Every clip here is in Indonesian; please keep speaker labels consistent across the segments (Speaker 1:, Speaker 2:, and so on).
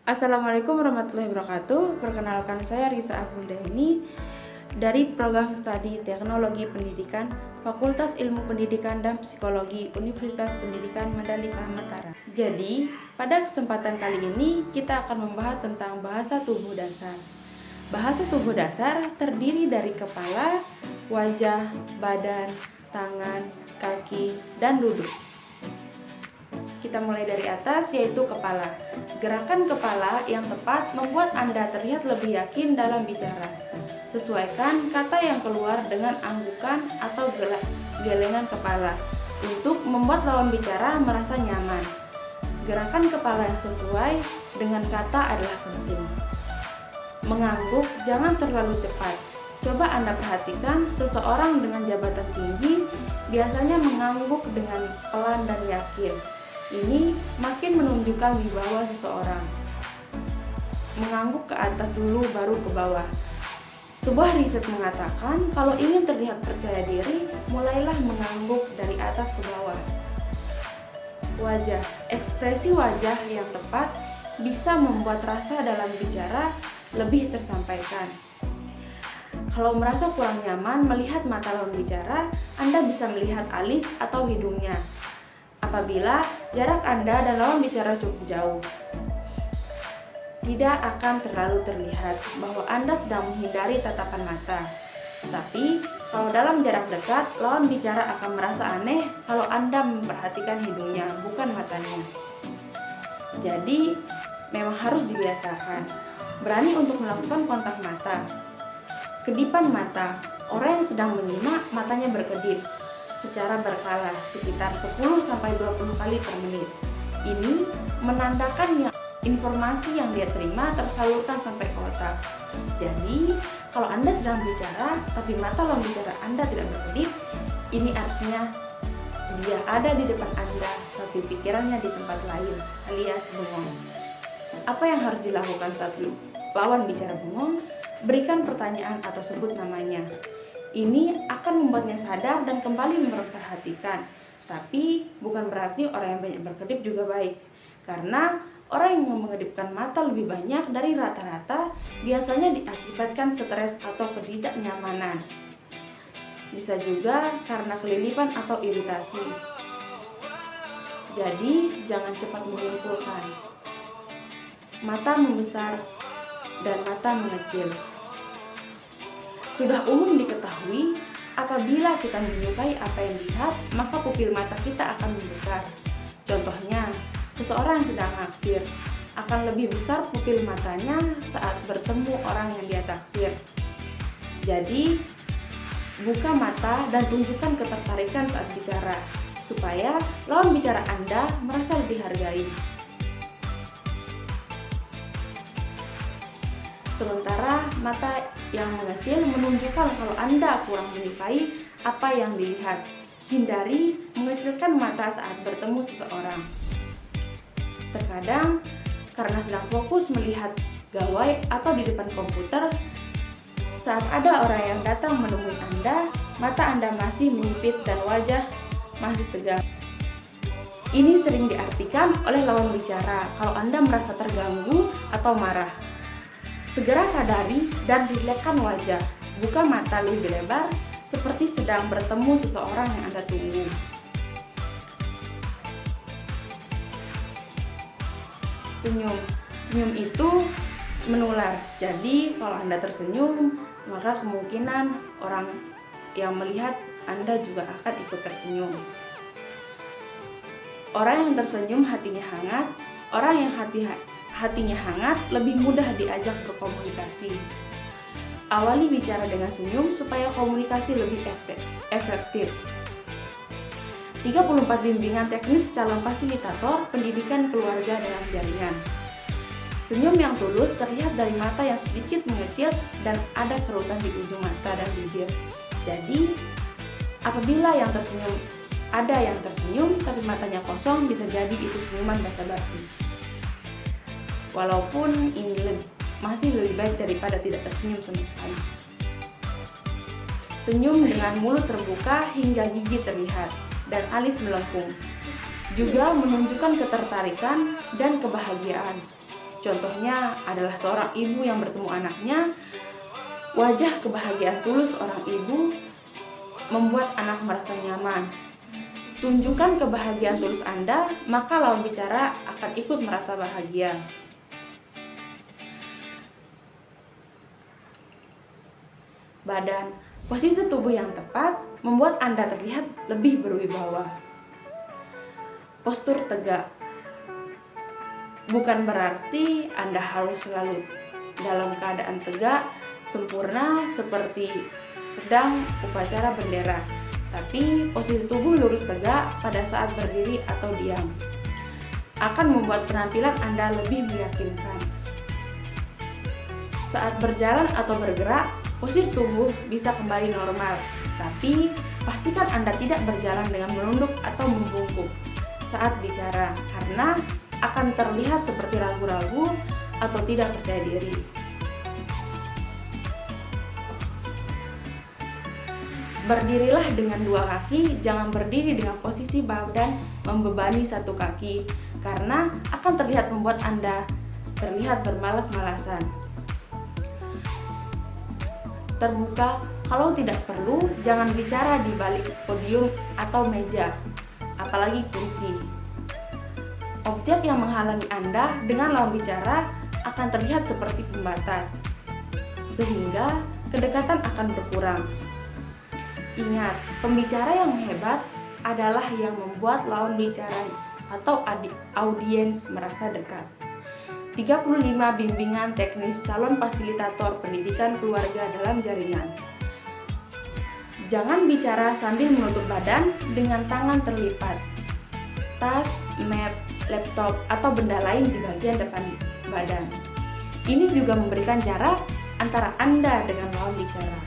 Speaker 1: Assalamualaikum warahmatullahi wabarakatuh. Perkenalkan, saya Risa Afuldaini dari Program Studi Teknologi Pendidikan Fakultas Ilmu Pendidikan dan Psikologi Universitas Pendidikan Mandalika Mataram. Jadi, pada kesempatan kali ini kita akan membahas tentang bahasa tubuh dasar. Bahasa tubuh dasar terdiri dari kepala, wajah, badan, tangan, kaki, dan duduk. Kita mulai dari atas, yaitu kepala. Gerakan kepala yang tepat membuat Anda terlihat lebih yakin dalam bicara. Sesuaikan kata yang keluar dengan anggukan atau gelengan kepala untuk membuat lawan bicara merasa nyaman. Gerakan kepala yang sesuai dengan kata adalah penting. Mengangguk jangan terlalu cepat. Coba Anda perhatikan, seseorang dengan jabatan tinggi biasanya mengangguk dengan pelan dan yakin. Ini makin menunjukkan wibawa seseorang. Mengangguk ke atas dulu baru ke bawah. Sebuah riset mengatakan kalau ingin terlihat percaya diri, mulailah mengangguk dari atas ke bawah. Wajah, ekspresi wajah yang tepat bisa membuat rasa dalam bicara lebih tersampaikan. Kalau merasa kurang nyaman melihat mata lawan bicara, Anda bisa melihat alis atau hidungnya. Apabila jarak Anda dan lawan bicara cukup jauh, tidak akan terlalu terlihat bahwa Anda sedang menghindari tatapan mata. Tapi, kalau dalam jarak dekat, lawan bicara akan merasa aneh kalau Anda memperhatikan hidungnya, bukan matanya. Jadi, memang harus dibiasakan. Berani untuk melakukan kontak mata. Kedipan mata, orang yang sedang menyimak matanya berkedip secara berkala sekitar 10-20 kali per menit. Ini menandakan informasi yang dia terima tersalurkan sampai ke otak. Jadi, kalau Anda sedang bicara tapi mata lawan bicara Anda tidak berkedip, ini artinya dia ada di depan Anda tapi pikirannya di tempat lain, alias bengong. Apa yang harus dilakukan saat lawan bicara bengong? Berikan pertanyaan atau sebut namanya. Ini akan membuatnya sadar dan kembali memperhatikan. Tapi bukan berarti orang yang banyak berkedip juga baik. Karena orang yang mengedipkan mata lebih banyak dari rata-rata biasanya diakibatkan stres atau ketidaknyamanan. Bisa juga karena kelilipan atau iritasi. Jadi jangan cepat menyimpulkan. Mata membesar dan mata mengecil. Sudah umum diketahui, apabila kita menyukai apa yang dilihat, maka pupil mata kita akan membesar. Contohnya, seseorang yang sedang naksir, akan lebih besar pupil matanya saat bertemu orang yang dia taksir. Jadi, buka mata dan tunjukkan ketertarikan saat bicara, supaya lawan bicara Anda merasa dihargai. Sementara mata yang mengecil menunjukkan kalau Anda kurang menyukai apa yang dilihat. Hindari mengecilkan mata saat bertemu seseorang. Terkadang karena sedang fokus melihat gawai atau di depan komputer, saat ada orang yang datang menemui Anda, mata Anda masih menyipit dan wajah masih tegang. Ini sering diartikan oleh lawan bicara kalau Anda merasa terganggu atau marah. Segera sadari dan rilekskan wajah, buka mata lebih lebar seperti sedang bertemu seseorang yang Anda tunggu. Senyum itu menular. Jadi kalau Anda tersenyum, maka kemungkinan orang yang melihat Anda juga akan ikut tersenyum. Orang yang tersenyum hatinya hangat, orang yang hatinya hangat lebih mudah diajak berkomunikasi. Awali bicara dengan senyum supaya komunikasi lebih efektif. 34 bimbingan teknis calon fasilitator pendidikan keluarga dalam jaringan. Senyum yang tulus terlihat dari mata yang sedikit mengecil dan ada kerutan di ujung mata dan bibir. Jadi, apabila ada yang tersenyum tapi matanya kosong, bisa jadi itu senyuman basa-basi. Walaupun ini masih lebih baik daripada tidak tersenyum sama sekali. Senyum dengan mulut terbuka hingga gigi terlihat dan alis melengkung. Juga menunjukkan ketertarikan dan kebahagiaan. Contohnya adalah seorang ibu yang bertemu anaknya. Wajah kebahagiaan tulus seorang ibu membuat anak merasa nyaman. Tunjukkan kebahagiaan tulus Anda, maka lawan bicara akan ikut merasa bahagia. Badan, posisi tubuh yang tepat membuat Anda terlihat lebih berwibawa. Postur tegak bukan berarti Anda harus selalu dalam keadaan tegak sempurna seperti sedang upacara bendera, tapi posisi tubuh lurus tegak pada saat berdiri atau diam akan membuat penampilan Anda lebih meyakinkan. Saat berjalan atau bergerak, posisi tubuh bisa kembali normal, tapi pastikan Anda tidak berjalan dengan menunduk atau membungkuk saat bicara, karena akan terlihat seperti ragu-ragu atau tidak percaya diri. Berdirilah dengan dua kaki, jangan berdiri dengan posisi badan membebani satu kaki, karena akan terlihat membuat Anda terlihat bermalas-malasan. Terbuka, kalau tidak perlu, jangan bicara di balik podium atau meja, apalagi kursi. Objek yang menghalangi Anda dengan lawan bicara akan terlihat seperti pembatas, sehingga kedekatan akan berkurang. Ingat, pembicara yang hebat adalah yang membuat lawan bicara atau audiens merasa dekat. 35 bimbingan teknis calon fasilitator pendidikan keluarga dalam jaringan. Jangan bicara sambil menutup badan dengan tangan terlipat. Tas, map, laptop, atau benda lain di bagian depan badan. Ini juga memberikan jarak antara Anda dengan lawan bicara.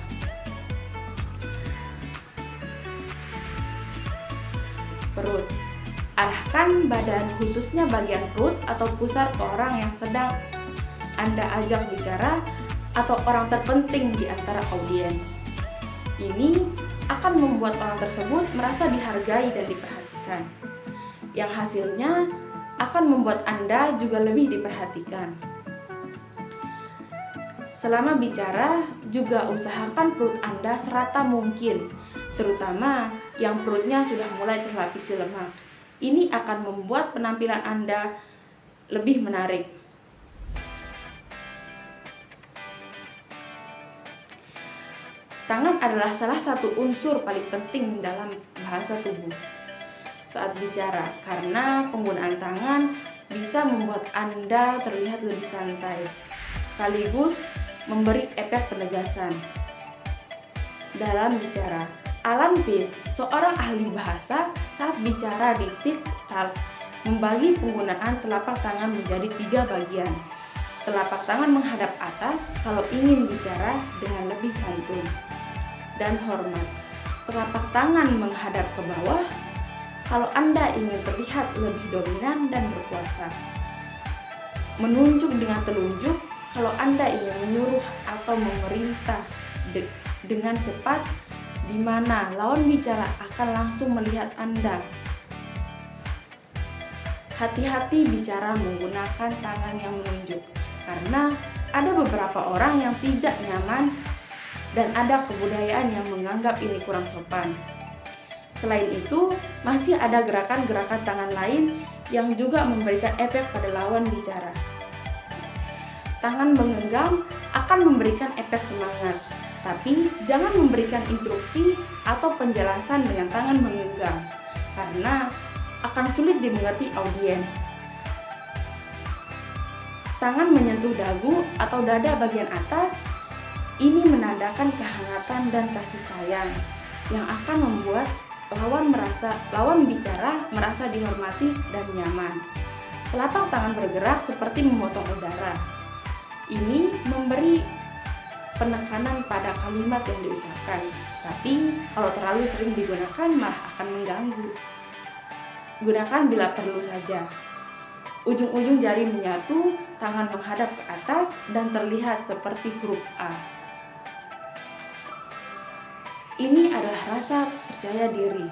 Speaker 1: Perut. Arahkan badan khususnya bagian perut atau pusar ke orang yang sedang Anda ajak bicara atau orang terpenting di antara audiens. Ini akan membuat orang tersebut merasa dihargai dan diperhatikan, yang hasilnya akan membuat Anda juga lebih diperhatikan. Selama bicara, juga usahakan perut Anda serata mungkin, terutama yang perutnya sudah mulai terlapisi lemak. Ini akan membuat penampilan Anda lebih menarik. Tangan adalah salah satu unsur paling penting dalam bahasa tubuh saat bicara, karena penggunaan tangan bisa membuat Anda terlihat lebih santai, sekaligus memberi efek penegasan dalam bicara. Alan Fish, seorang ahli bahasa, saat bicara di TEDx membagi penggunaan telapak tangan menjadi 3 bagian. Telapak tangan menghadap atas kalau ingin bicara dengan lebih santun dan hormat. Telapak tangan menghadap ke bawah kalau Anda ingin terlihat lebih dominan dan berkuasa. Menunjuk dengan telunjuk kalau Anda ingin menyuruh atau memerintah dengan cepat, di mana lawan bicara akan langsung melihat Anda. Hati-hati bicara menggunakan tangan yang menunjuk, karena ada beberapa orang yang tidak nyaman dan ada kebudayaan yang menganggap ini kurang sopan. Selain itu, masih ada gerakan-gerakan tangan lain yang juga memberikan efek pada lawan bicara. Tangan menggenggam akan memberikan efek semangat, tapi jangan memberikan instruksi atau penjelasan dengan tangan menggenggam, karena akan sulit dimengerti audiens. Tangan menyentuh dagu atau dada bagian atas, ini menandakan kehangatan dan kasih sayang yang akan membuat lawan bicara merasa dihormati dan nyaman. Telapak tangan bergerak seperti memotong udara. Ini memberi penekanan pada kalimat yang diucapkan, tapi kalau terlalu sering digunakan malah akan mengganggu. Gunakan bila perlu saja. Ujung-ujung jari menyatu, tangan menghadap ke atas dan terlihat seperti huruf A. Ini adalah rasa percaya diri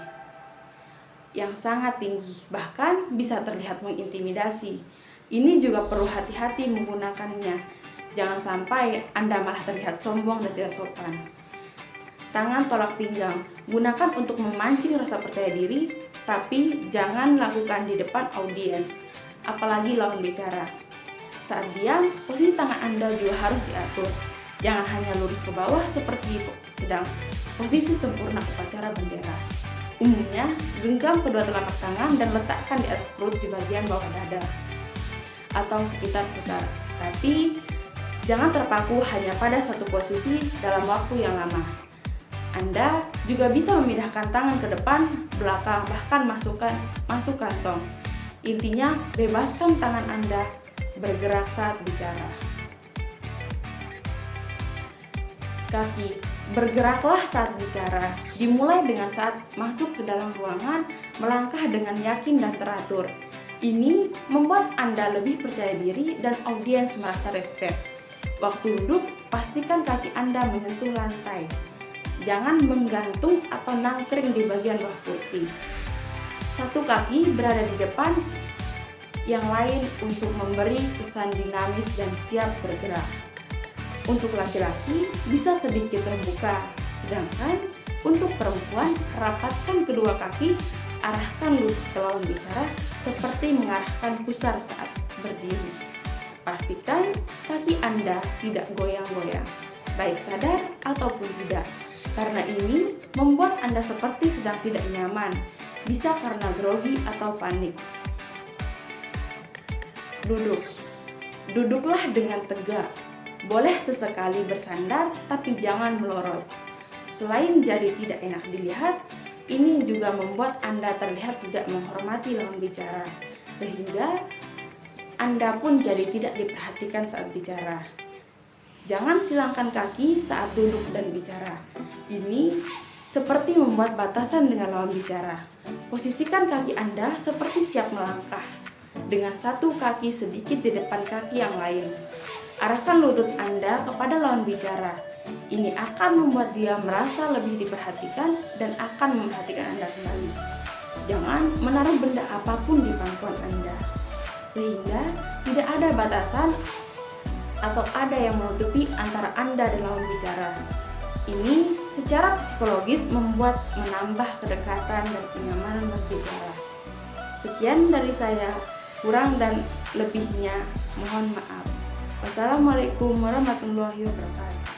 Speaker 1: yang sangat tinggi, bahkan bisa terlihat mengintimidasi. Ini juga perlu hati-hati menggunakannya. Jangan sampai Anda malah terlihat sombong dan tidak sopan. Tangan tolak pinggang, gunakan untuk memancing rasa percaya diri, tapi jangan lakukan di depan audiens, apalagi lawan bicara. Saat diam, posisi tangan Anda juga harus diatur. Jangan hanya lurus ke bawah seperti sedang posisi sempurna upacara bendera. Umumnya, genggam kedua telapak tangan dan letakkan di atas perut di bagian bawah dada atau sekitar pusar. Tapi jangan terpaku hanya pada satu posisi dalam waktu yang lama. Anda juga bisa memindahkan tangan ke depan, belakang, bahkan masuk kantong. Intinya, bebaskan tangan Anda bergerak saat bicara. Kaki, bergeraklah saat bicara. Dimulai dengan saat masuk ke dalam ruangan, melangkah dengan yakin dan teratur. Ini membuat Anda lebih percaya diri dan audiens merasa respect. Waktu duduk, pastikan kaki Anda menyentuh lantai. Jangan menggantung atau nangkring di bagian bawah kursi. Satu kaki berada di depan, yang lain untuk memberi kesan dinamis dan siap bergerak. Untuk laki-laki bisa sedikit terbuka, sedangkan untuk perempuan rapatkan kedua kaki, arahkan lutut ke lawan bicara seperti mengarahkan pusar saat berdiri. Pastikan kaki Anda tidak goyang-goyang, baik sadar ataupun tidak, karena ini membuat Anda seperti sedang tidak nyaman, bisa karena grogi atau panik. Duduk. Duduklah dengan tegak. Boleh sesekali bersandar, tapi jangan melorot. Selain jadi tidak enak dilihat, ini juga membuat Anda terlihat tidak menghormati lawan bicara, sehingga Anda pun jadi tidak diperhatikan saat bicara. Jangan silangkan kaki saat duduk dan bicara. Ini seperti membuat batasan dengan lawan bicara. Posisikan kaki Anda seperti siap melangkah, dengan satu kaki sedikit di depan kaki yang lain. Arahkan lutut Anda kepada lawan bicara. Ini akan membuat dia merasa lebih diperhatikan dan akan memperhatikan Anda kembali. Jangan menaruh benda apapun di pangkuan Anda, sehingga tidak ada batasan atau ada yang menutupi antara Anda dan lawan bicara. Ini secara psikologis membuat menambah kedekatan dan kenyamanan berbicara. Sekian dari saya, kurang dan lebihnya mohon maaf. Wassalamualaikum warahmatullahi wabarakatuh.